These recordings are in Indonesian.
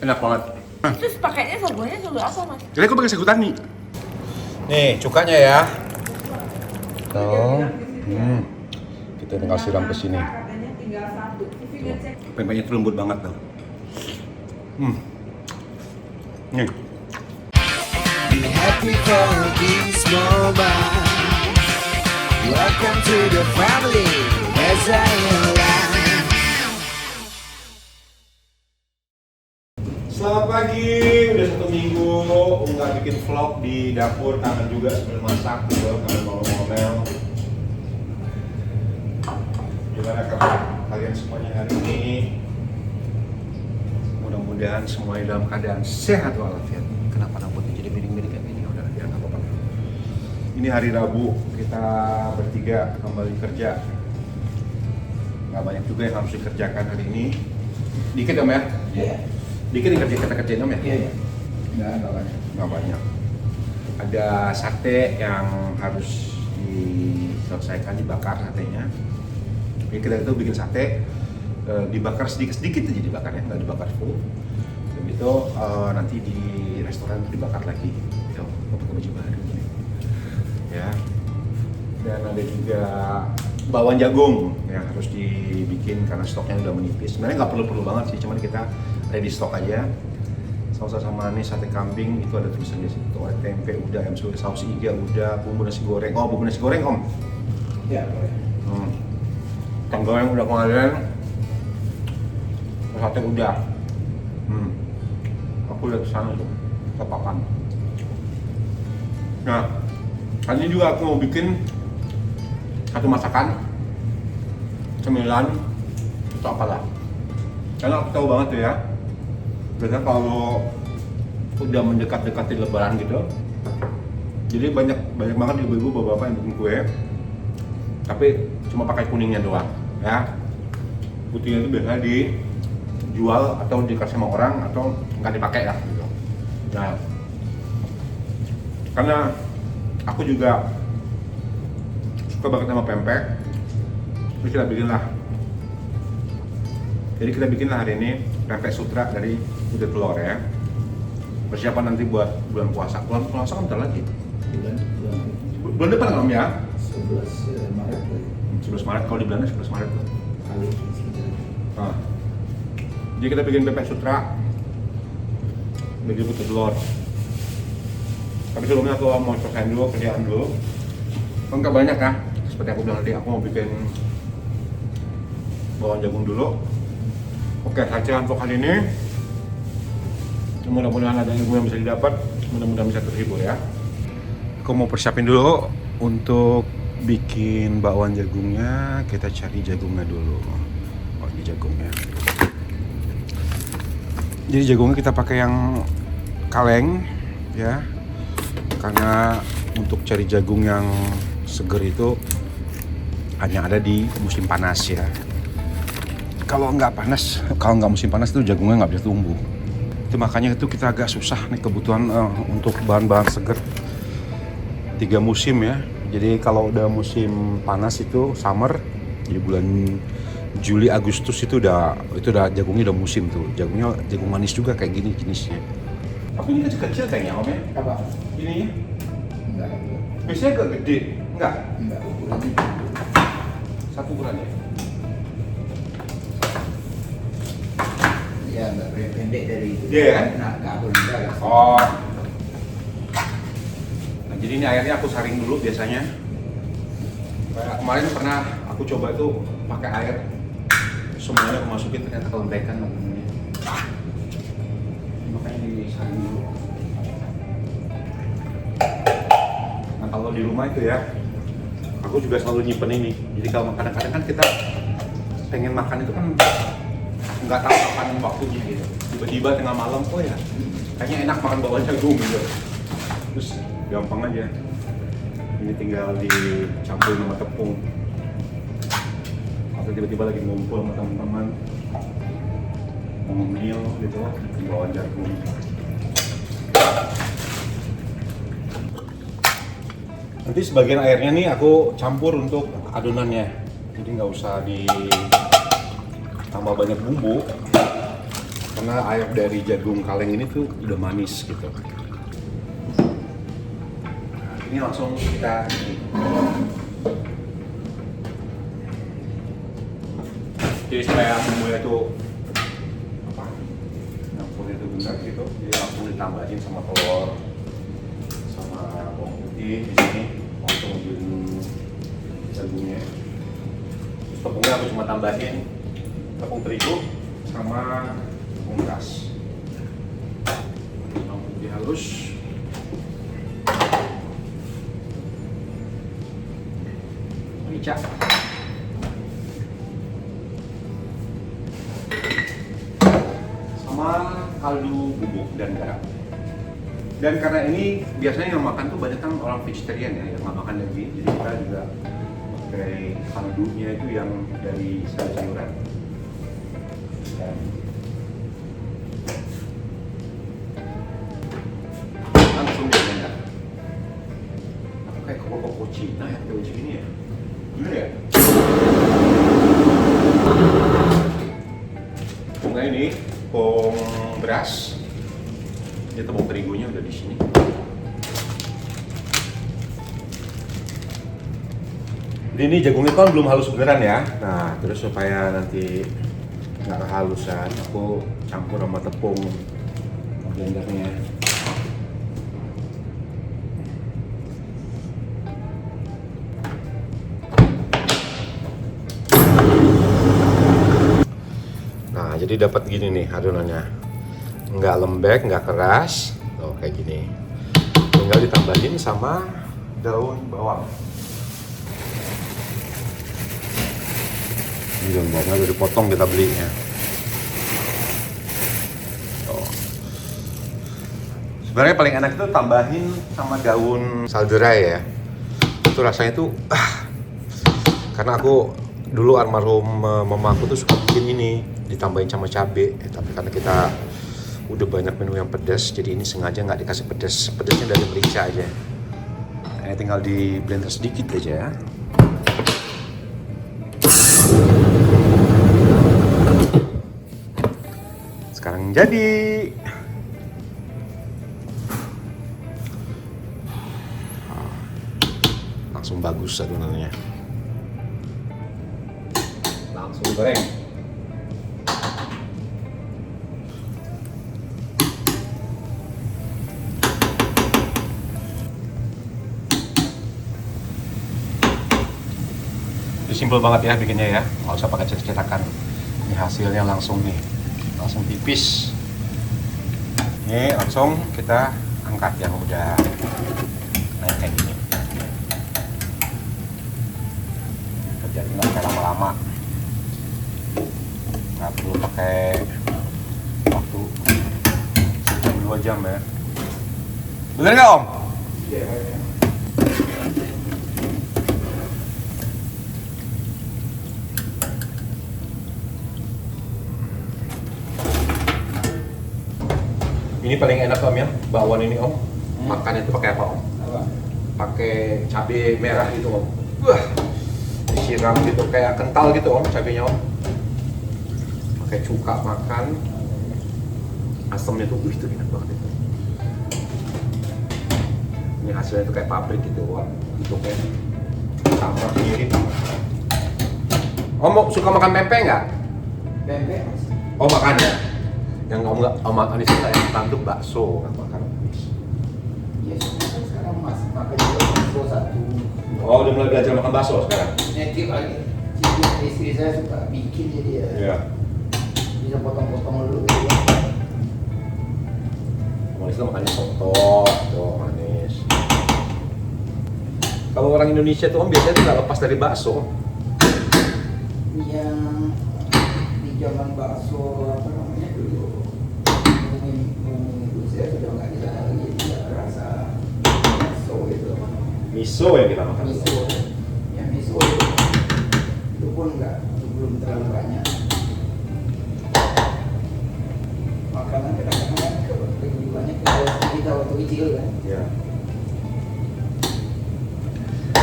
Enak banget. Terus pakainya sagunya sagu apa, Mas? Jadi aku pakai sagu tani. Nih, cukanya ya. Tuh. Kita tinggal siram ke sini. Pempeknya tuh lembut banget tuh. Nih. Be happy for this moment. Welcome to the family as I am. Selamat pagi, udah 1 minggu nggak bikin vlog di dapur, kangen juga sebelum masak gitu, kangen ngomel-ngomel. Gimana kabar kalian semuanya hari ini? Mudah-mudahan semuanya dalam keadaan sehat walafiat. Kenapa rambutnya jadi miring-miring kayak gini? Udah, ya nggak apa-apa. Ini hari Rabu, kita bertiga kembali kerja. Nggak banyak juga yang harus dikerjakan hari ini. Dikit om ya? Iya. Dikit yang kita kerjain om ya? Iya. Nggak banyak. Ada sate yang harus diselesaikan, dibakar satenya. Jadi kita itu bikin sate, dibakar sedikit-sedikit aja dibakarnya, nggak dibakar full. Dan itu nanti di restoran dibakar lagi. Gitu, pakai baju baru. Ya. Dan ada juga bawang jagung yang harus dibikin karena stoknya udah menipis. Sebenarnya nggak perlu banget sih, cuman kita ready stok aja. Saus asam manis, sate kambing itu ada tulisannya di situ. Ada tempe udah, ayam suwir, saus iga udah, bumbu nasi goreng. Oh, bumbu nasi goreng om. Iya, boleh. Ikan goreng udah kemarin. Sate udah. Aku udah kesana tuh, ke papan. Nah, kali ini juga aku mau bikin satu masakan cemilan itu apalah. Karena aku tahu banget tuh ya. Biasanya kalau udah mendekat-dekati lebaran gitu, jadi banyak banget ibu-ibu bapak-bapak yang bikin kue, tapi cuma pakai kuningnya doang, ya. Putihnya itu biasanya dijual atau dikasih sama orang atau nggak dipakai lah gitu. Nah, karena aku juga suka banget sama pempek, terus kita bikin lah. Jadi kita bikin lah hari ini pempek sutra dari udah telur ya. Persiapan nanti buat bulan puasa. Bulan puasa kan bentar lagi. Bulan depan om ya? 11 Maret. 11 Maret, kalau di Belanda 11 Maret tuh. Kali Nah, jadi kita bikin pempek sutra bagi putih telur. Tapi sebelumnya aku mau selesaiin dulu kerjaan dulu. Kan nggak banyak ya, seperti aku bilang tadi, aku mau bikin bawang jagung dulu. Oke, saja untuk kali ini. Mudah-mudahan ada ilmu yang bisa didapat, mudah-mudahan bisa terhibur ya. Aku mau persiapin dulu untuk bikin bakwan jagungnya. Kita cari jagungnya dulu. Oh, ini jagungnya. Jadi jagungnya kita pakai yang kaleng ya. Karena untuk cari jagung yang seger itu hanya ada di musim panas ya. Kalau nggak musim panas itu jagungnya nggak bisa tumbuh. Itu makanya itu kita agak susah nih kebutuhan untuk bahan-bahan seger. 3 musim ya. Jadi kalau udah musim panas itu summer, jadi bulan Juli Agustus itu udah jagungnya udah musim tuh. Jagungnya jagung manis juga kayak gini jenisnya. Tapi ini kecil-kecil kayaknya om ya? apa? Ini ya? Enggak. Biasanya agak gede, enggak? Enggak ukurannya. Satu ukuran ya? Ya, enggak pendek dari itu. Iya kan? Enggak boleh enggak. Oh. Nah, jadi ini airnya aku saring dulu biasanya. Kayak kemarin pernah aku coba itu pakai air, semuanya aku masukin ternyata kelembekan namanya. Makanya disaring dulu. Nah kalau di rumah itu ya, aku juga selalu nyimpen ini. Jadi kalau kadang-kadang kan kita pengen makan itu kan nggak tahu kapan waktunya gitu. Tiba-tiba tengah malam, oh ya, kayaknya enak makan bawang jagung gitu. Terus gampang aja. Ini tinggal dicampur sama tepung. Atau tiba-tiba lagi ngumpul sama teman-teman, mau ngemil gitu, bawang jagung. Nanti sebagian airnya nih aku campur untuk adonannya. Jadi nggak usah tambah banyak bumbu karena air dari jagung kaleng ini tuh udah manis gitu. Nah, ini langsung kita jadi supaya bumbunya tuh apa? Campurnya tuh benar gitu. Jadi langsung ditambahin sama telur sama bawang putih di sini langsung di jagungnya. Terus tepungnya aku cuma tambahin tepung terigu sama tepung beras. Bawang putih halus. Merica. Sama kaldu bubuk dan garam. Dan karena ini biasanya yang makan tuh banyak kan orang vegetarian ya, yang nggak makan daging, jadi kita juga pakai kaldunya itu yang dari sayur-sayuran. Dan langsung diblender. Apa kayak koko Cina ya, kayak begini ya? Gila ya? Tepungnya ini tepung beras. Ini tepung terigunya udah di sini. Jadi ini jagungnya kan belum halus beneran ya. Nah, terus supaya nanti nggak kehalusan, aku campur sama tepung blendernya. Nah, jadi dapat gini nih adonannya. Nggak lembek, nggak keras, tuh kayak gini. Tinggal ditambahin sama daun bawang. Ini daun bawangnya udah dipotong kita belinya. Tuh. Sebenarnya paling enak itu tambahin sama daun salderai ya. Itu rasanya tuh, karena aku dulu almarhum mama aku tuh suka bikin ini, ditambahin sama cabai. Tapi karena kita udah banyak menu yang pedas, jadi ini sengaja nggak dikasih pedas. Pedasnya dari merica aja. Nah, tinggal di blender sedikit aja ya. Sekarang jadi. Langsung bagus adonannya. Langsung goreng. Simpel banget ya bikinnya ya, nggak usah pakai cetakan. Ini hasilnya langsung nih, langsung tipis. Ini langsung kita angkat yang udah naik kayak gini. Jadi nggak pakai lama-lama, nggak perlu pakai waktu 2 jam ya. Bener nggak Om? Iya. Ini paling enak Om ya, bakwan ini Om. Makan itu pakai apa Om? Apa? Pakai cabai merah itu Om. Wah, disiram gitu kayak kental gitu Om cabenya Om. Pakai cuka makan. Asamnya tuh, itu enak banget itu. Ini hasilnya tuh kayak pabrik gitu Om. Gitu kayak sama mirip. Om suka makan pempek nggak? Pempek. Oh makan ya? Yang Om Anis nggak yang tanduk bakso nggak makan. Ya sekarang mas makan bakso satu. Oh udah mulai belajar makan bakso sekarang? Nanti lagi. Istri saya suka bikin jadi ya. Iya. Bisa potong-potong dulu. Om Anis makannya soto, tuh manis. Kalau orang Indonesia tuh Om biasanya tuh nggak lepas dari bakso. Yang di zaman bakso apa namanya dulu. Saya sudah nggak bisa lagi rasa bakso itu. Miso yang kita makan. Miso, ya miso itu pun nggak, belum terlalu banyak. Makanan kadang-kadang lebih banyak kita waktu kecil kan. Ya.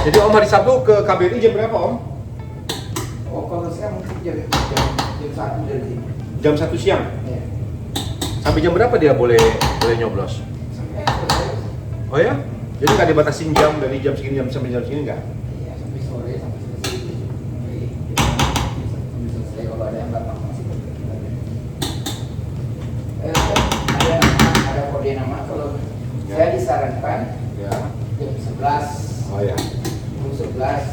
Jadi Om hari Sabtu ke KBRI jam berapa Om? Oh kalau saya mungkin jam 1 1 dari sini. Jam 1 siang. Ya. Sampai jam berapa dia boleh nyoblos? Sampai sore. Oh ya? Jadi nggak dibatasin jam dari jam segini sampai jam segini nggak? Iya, sampai sore, sampai selesai. Sampai selesai kalau ada yang datang masih berkegiatan. Ada kode nama kalau Ya. saya disarankan Ya. jam 11. Oh ya. Jam 11.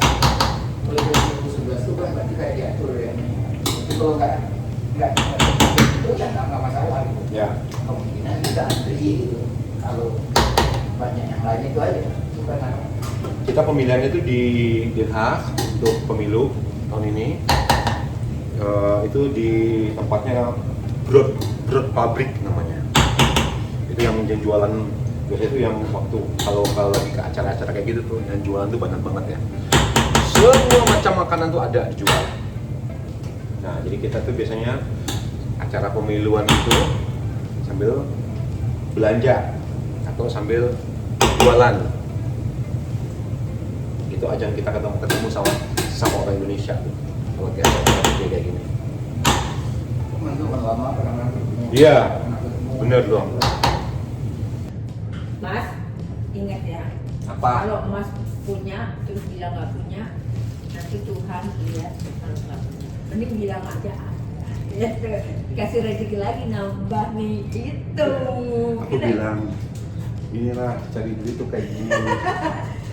Kalau jam 11 itu kan berarti kayak diatur ya. Tapi kalau nggak itu ya nggak masalah gitu. Ya. Kemungkinan kita antri gitu. Kalau banyak yang lain itu aja. Itu kan apa? Kita pemilihan itu di Den Haag untuk pemilu tahun ini. Itu di tempatnya Brood Pabrik namanya. Itu yang jualan biasanya itu yang waktu kalau lagi ke acara-acara kayak gitu tuh yang jualan tuh banyak banget ya. Semua macam makanan tuh ada dijual. Nah, jadi kita tuh biasanya acara pemiluan itu sambil belanja atau sambil jualan. Itu ajang kita ketemu sama orang Indonesia tuh. Kalau kayak acara kayak gini. Teman-teman lama pernah ketemu. Iya, Pernah ketemu. bener dong. Mas, ingat ya. Apa? Kalau Mas punya terus bilang nggak punya, nanti Tuhan lihat kalau nggak punya. Mending bilang aja ada. Ya, kasih rezeki lagi nambah nih itu. Aku bilang inilah cari duit tuh kayak gini.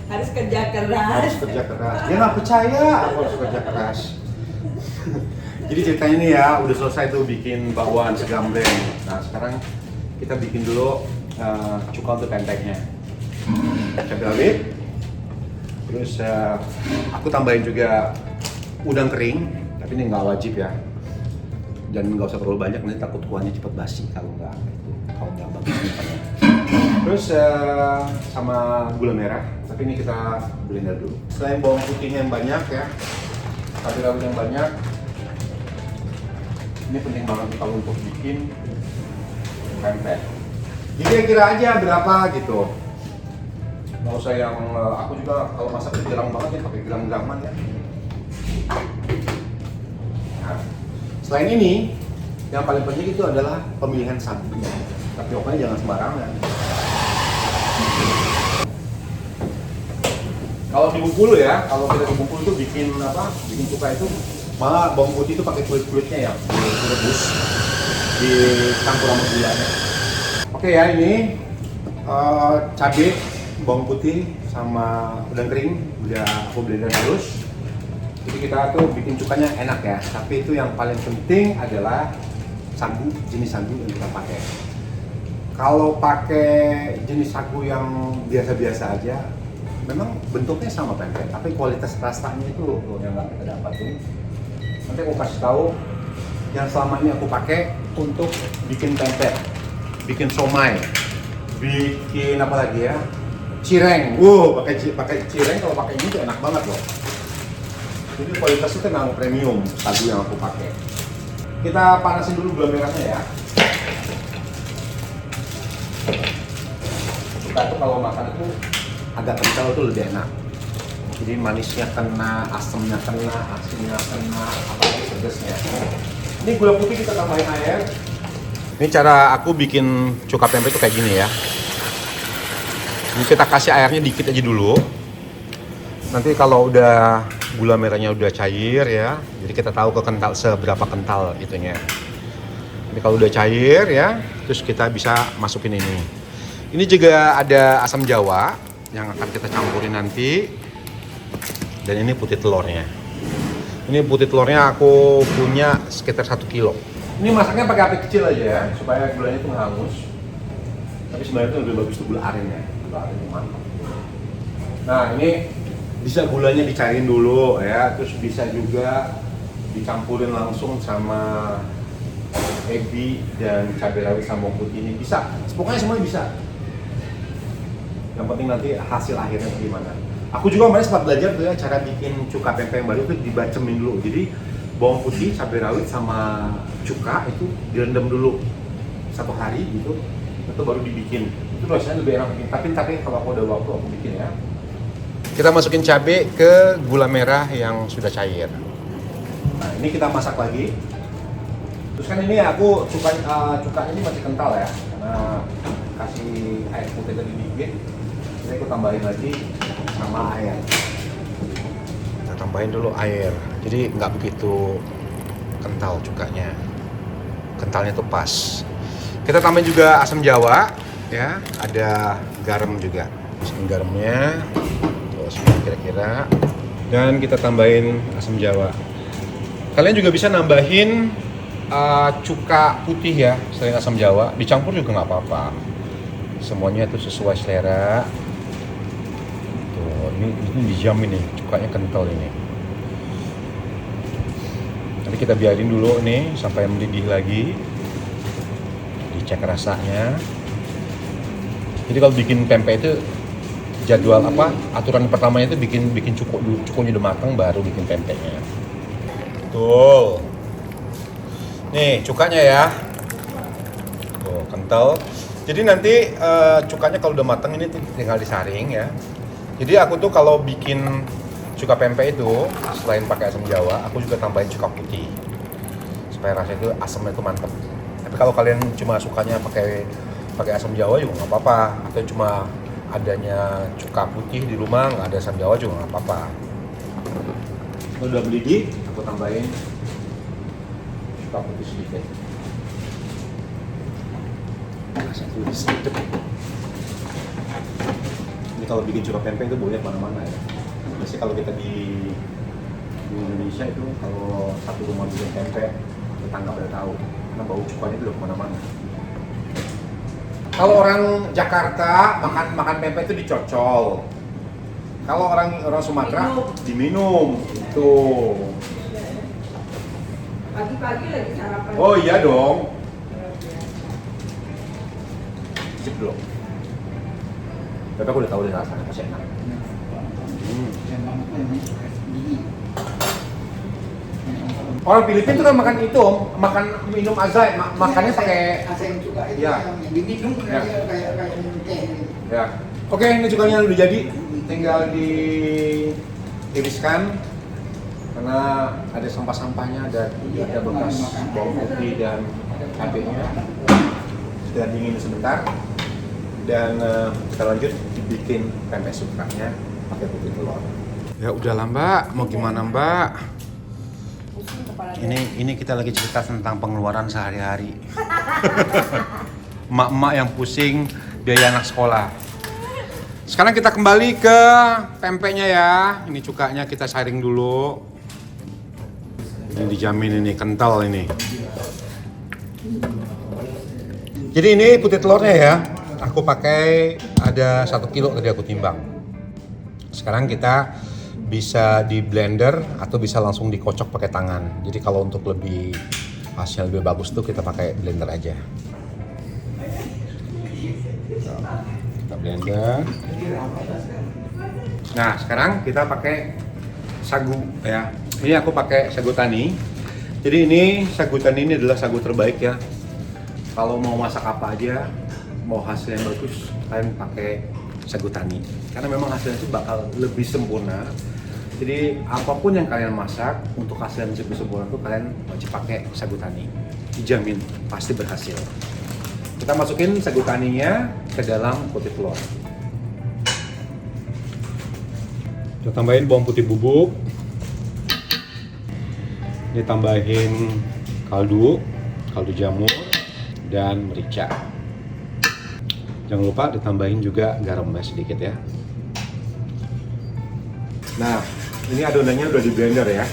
Harus kerja keras. Harus kerja keras. Dia nggak percaya aku harus kerja keras. Jadi ceritanya nih ya, udah selesai tuh bikin bakwan segambreng. Nah sekarang kita bikin dulu cuka untuk penteknya. Cabai rawit. Terus aku tambahin juga udang kering, tapi ini nggak wajib ya. Dan nggak usah terlalu banyak, nanti takut kuahnya cepet basi kalau nggak bagus nyimpannya. Terus sama gula merah, tapi ini kita blender dulu. Selain bawang putihnya yang banyak ya, cabai rawit yang banyak, ini penting banget kalau untuk bikin pempek. Jadi kira aja berapa gitu. Nggak usah yang aku juga kalau masak jarang banget ya pakai gram-graman ya. Nah, selain ini, yang paling penting itu adalah pemilihan sagunya. Tapiokanya jangan sembarangan. Kalau di Bengkulu ya, kalau kita di Bengkulu itu bikin bikin cuka itu malah bawang putih itu pakai kulit-kulitnya ya, direbus, dicampur sama gulanya. Oke ya, ini cabai, bawang putih sama udang kering udah aku blender halus. Jadi kita tuh bikin cukanya enak ya, tapi itu yang paling penting adalah sagu, jenis sagu yang kita pakai. Kalau pakai jenis sagu yang biasa-biasa aja, memang bentuknya sama pempek, tapi kualitas rasanya itu yang nggak kita dapatin. Nanti aku kasih tahu yang selama ini aku pakai untuk bikin pempek, bikin somai, bikin apa lagi ya, cireng. Wow, pakai cireng kalau pakai ini tuh enak banget loh. Jadi kualitasnya itu memang premium sagu yang aku pakai. Kita panasin dulu gula merahnya ya. Kita tuh kalau makan itu agak kental tuh lebih enak. Jadi manisnya kena, asamnya kena, asinnya kena, apalagi pedasnya. Ini gula putih kita tambahin air. Ini cara aku bikin cuka pempek itu kayak gini ya. Ini kita kasih airnya dikit aja dulu. Nanti kalau udah gula merahnya udah cair ya, jadi kita tahu seberapa kental itunya. Jadi kalau udah cair ya, terus kita bisa masukin ini. Ini juga ada asam jawa yang akan kita campurin nanti. Dan ini putih telurnya. Ini putih telurnya aku punya sekitar 1 kilo. Ini masaknya pakai api kecil aja ya, supaya gulanya itu hangus. Tapi sebenarnya itu lebih bagus tuh gula aren ya. Gula aren itu mantap. Nah ini bisa gulanya dicairin dulu ya, terus bisa juga dicampurin langsung sama ebi dan cabai rawit sama bawang putih ini bisa. Pokoknya semuanya bisa. Yang penting nanti hasil akhirnya gimana. Aku juga kemarin sempat belajar tuh ya cara bikin cuka pempek yang baru itu dibacemin dulu. Jadi bawang putih, cabai rawit sama cuka itu direndam dulu 1 hari gitu, itu baru dibikin. Itu rasanya lebih enak bikin. Tapi kalau aku ada waktu aku bikin ya. Kita masukin cabai ke gula merah yang sudah cair. Nah ini kita masak lagi Terus kan ini aku cukanya ini masih kental ya, karena kasih air putih tadi dikit. Jadi aku tambahin lagi sama air. Kita tambahin dulu air, jadi nggak begitu kental cukanya. Kentalnya tuh pas. Kita tambahin juga asam jawa, ya, ada garam juga. Masukin garamnya, terus kira-kira. Dan kita tambahin asam jawa. Kalian juga bisa nambahin cuka putih ya, selain asam jawa. Dicampur juga nggak apa-apa. Semuanya itu sesuai selera. Tuh, ini dijamin nih, cukanya kental ini. Nanti kita biarin dulu nih sampai mendidih lagi. Dicek rasanya. Jadi kalau bikin pempek itu jadwal aturan pertamanya itu bikin cukup dulu, cukanya udah matang baru bikin pempeknya. Tuh. Nih cukanya ya. Tuh, kental. Jadi nanti cukanya kalau udah matang ini tinggal disaring ya. Jadi aku tuh kalau bikin cuka pempek itu selain pakai asam jawa, aku juga tambahin cuka putih supaya rasanya itu asamnya itu mantep. Tapi kalau kalian cuma sukanya pakai asam jawa juga nggak apa-apa, atau cuma adanya cuka putih di rumah nggak ada asam jawa juga nggak apa-apa. Kalau udah mendidih, aku tambahin cuka putih sedikit. Rasanya tuh sedikit. Ini kalau bikin cuka pempek itu baunya kemana-mana ya. Biasanya kalau kita di Indonesia itu kalau satu rumah bikin pempek, tetangga udah tahu karena bau cukanya itu udah kemana-mana. Kalau orang Jakarta makan pempek itu dicocol. Kalau orang Sumatera diminum. Itu. Pagi-pagi lagi sarapan. Oh iya dong. Cip dulu. Tapi aku udah tahu deh rasanya pasti enak. Orang Filipina itu kan makan itu, makan minum azai, makannya pakai asam juga itu ya. yang diminum Ya. kayak minum teh. Ya. Oke, ini cukanya udah jadi, tinggal ditiriskan karena ada sampah-sampahnya dan ada bekas bawang putih dan cabenya. Sudah dingin sebentar dan kita lanjut bikin pempek sukanya pakai putih telur. Ya udahlah Mbak, mau gimana Mbak? Ini kita lagi cerita tentang pengeluaran sehari-hari. Emak-emak yang pusing biaya anak sekolah. Sekarang kita kembali ke pempeknya ya. Ini cukanya kita saring dulu. Ini dijamin ini kental ini. Jadi ini putih telurnya ya. Aku pakai ada 1 kilo tadi aku timbang. Sekarang kita bisa di blender atau bisa langsung dikocok pakai tangan. Jadi kalau untuk lebih hasil lebih bagus tuh kita pakai blender aja. Kita blender. Nah sekarang kita pakai sagu ya. Ini aku pakai sagu tani. Jadi ini sagu tani ini adalah sagu terbaik ya. Kalau mau masak apa aja, mau hasil yang bagus, kalian pakai sagu tani. Karena memang hasilnya itu bakal lebih sempurna. Jadi apapun yang kalian masak untuk hasil yang lebih sempurna itu kalian wajib pakai sagu tani. Dijamin pasti berhasil. Kita masukin sagu taninya ke dalam putih telur. Kita tambahin bawang putih bubuk. Ini tambahin kaldu jamur dan merica. Jangan lupa ditambahin juga garam sedikit ya. Nah, ini adonannya udah di blender ya.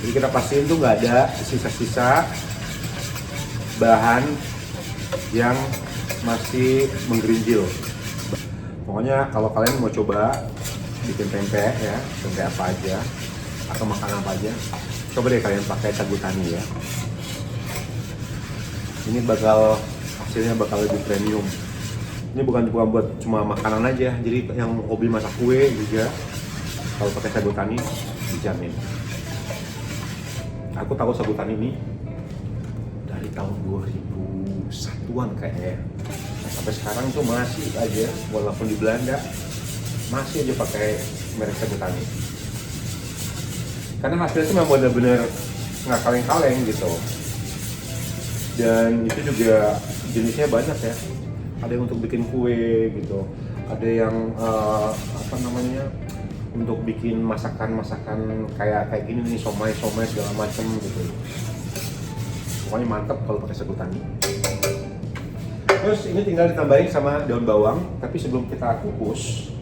Jadi kita pastiin tuh nggak ada sisa-sisa bahan yang masih menggerinjil. Pokoknya kalau kalian mau coba bikin pempek ya, pempek apa aja atau makanan apa aja, coba deh kalian pakai sagu tani ya. Ini hasilnya bakal lebih premium. Ini bukan buat cuma makanan aja, jadi yang hobi masak kue juga kalau pakai sagu tani dijamin. Aku tahu sagu tani ini dari tahun 2001-an kayaknya. Nah, sampai sekarang tuh masih aja, walaupun di Belanda masih aja pakai merek sagu tani. Karena hasilnya tuh memang benar-benar nggak kaleng-kaleng gitu. Dan itu juga jenisnya banyak ya. Ada yang untuk bikin kue gitu, ada yang apa namanya untuk bikin masakan kayak gini nih, somai segala macam gitu. Pokoknya mantap kalau pakai sagu tani. Terus ini tinggal ditambahin sama daun bawang, tapi sebelum kita kukus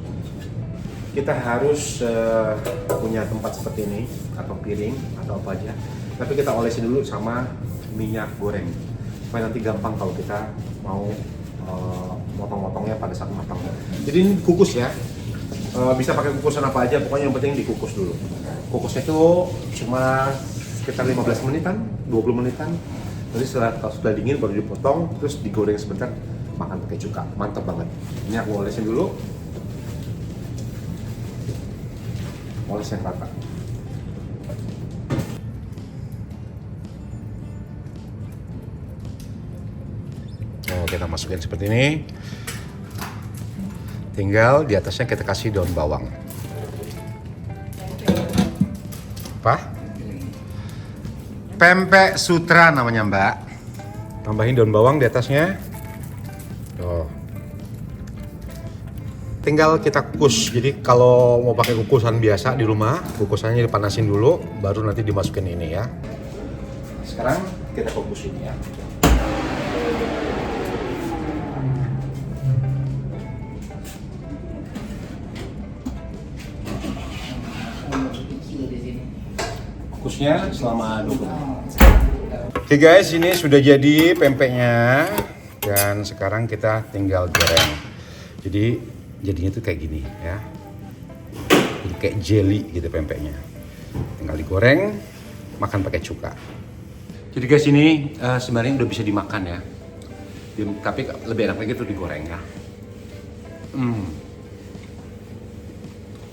kita harus punya tempat seperti ini atau piring atau apa aja. Tapi kita olesin dulu sama minyak goreng supaya nanti gampang kalau kita mau motong-motongnya pada saat matang. Jadi ini kukus ya, bisa pakai kukusan apa aja, pokoknya yang penting dikukus dulu. Kukusnya itu cuma sekitar 15 menitan, 20 menitan. Nanti setelah sudah dingin baru dipotong, terus digoreng sebentar, makan pakai cuka, mantap banget. Ini aku olesin dulu, olesin rata. Oh, kita masukin seperti ini. Tinggal di atasnya kita kasih daun bawang. Apa? Pempek sutra namanya, Mbak. Tambahin daun bawang di atasnya. Tuh. Tinggal kita kukus. Jadi kalau mau pakai kukusan biasa di rumah, kukusannya dipanasin dulu, baru nanti dimasukin ini ya. Sekarang kita kukusin ya. Kukusnya selama 20 menit. Oke guys, ini sudah jadi pempeknya dan sekarang kita tinggal goreng. Jadi jadinya tuh kayak gini ya. Jadi kayak jelly gitu pempeknya. Tinggal digoreng, makan pakai cuka. Jadi guys, ini sebenarnya udah bisa dimakan ya. Tapi lebih enak lagi tuh digoreng ya.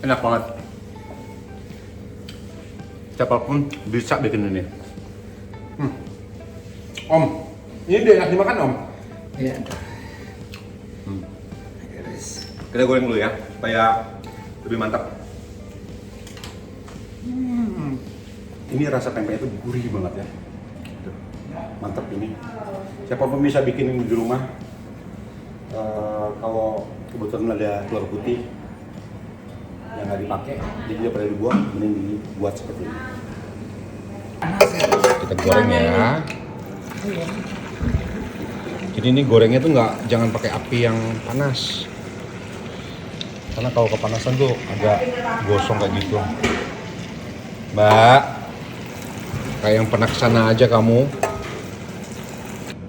Enak banget. Siapapun bisa bikin ini. Om, ini udah enak dimakan Om? Iya. Kita goreng dulu ya, supaya lebih mantap. Ini rasa pempeknya itu gurih banget ya. Tuh, mantap ini. Siapapun bisa bikin ini di rumah. Kalau kebetulan ada telur putih yang nggak dipakai, jadi daripada dibuang, mending dibuat seperti ini. Kita goreng ya. Jadi ini gorengnya tuh jangan pakai api yang panas, karena kalau kepanasan tuh agak gosong kayak gitu. Mbak, kayak yang pernah kesana aja kamu.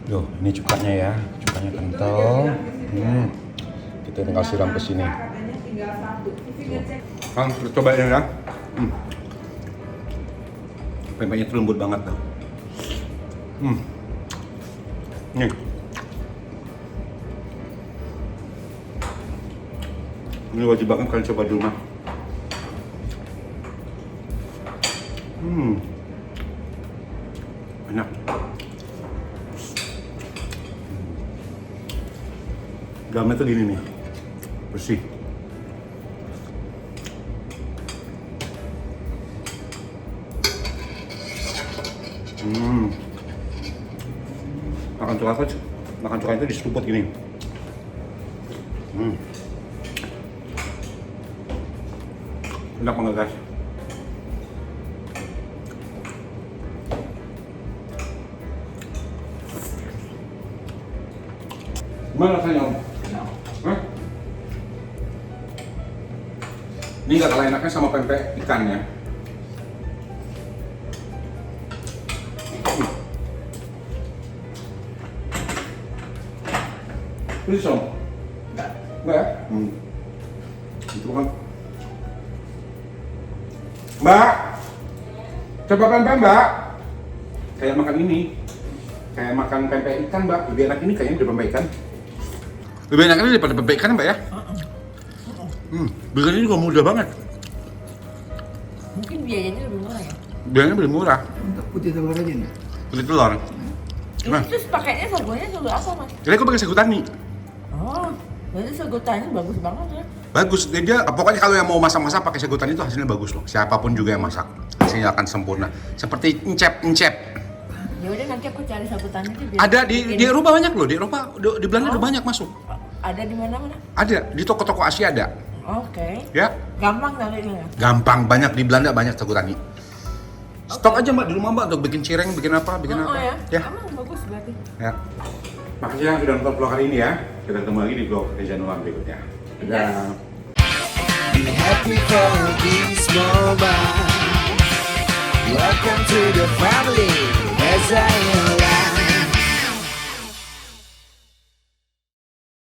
Duh, ini cukanya ya, cukanya kental. Kita tinggal siram ke sini. Kang, coba ini ya. Pempeknya tuh lembut banget tuh. Nih. Ini wajib banget kalian coba di rumah. Enak. Dalamnya tuh gini nih, bersih. Makan coklat itu diseruput gini. Enak banget guys. Gimana rasanya Om? Hah? Ini nggak kalah enaknya sama pempek ikannya. Please Om? Enggak ya? Itu kan. Mbak, coba pempek Mbak. Kayak makan ini, kayak makan pempek ikan Mbak. Lebih enak ini kayaknya daripada pempek ikan. Lebih enak ini daripada pempek ikan Mbak ya? Bikin ini juga mudah banget. Mungkin biayanya lebih murah ya? Biayanya lebih murah. Untuk putih telur aja nih. Putih telur. Gimana? Terus pakainya sagunya sagu apa Mas? Jadi aku pakai sagu tani. Oh, berarti sagu tani bagus banget ya? Bagus, dia pokoknya kalau yang mau masak-masak pakai sagu tani itu hasilnya bagus loh. Siapapun juga yang masak, hasilnya akan sempurna. Seperti encep. Ya udah nanti aku cari sabutannya deh, biar Ada di bikin- Eropa banyak loh, di Eropa, di Belanda udah banyak masuk. Ada di mana-mana? Ada di toko-toko Asia ada. Oke. Ya, Gampang kali ini ya. gampang, banyak di Belanda, banyak Teguh Tani. Stok aja Mbak di rumah Mbak untuk bikin cireng, bikin apa, bikin apa. Ya. Emang bagus berarti. Ya. Makasih yang sudah nonton vlog hari ini ya. Kita ketemu lagi di vlog Reza Nulang berikutnya. Dadah. Be happy for this moment. Welcome to the family, as I am.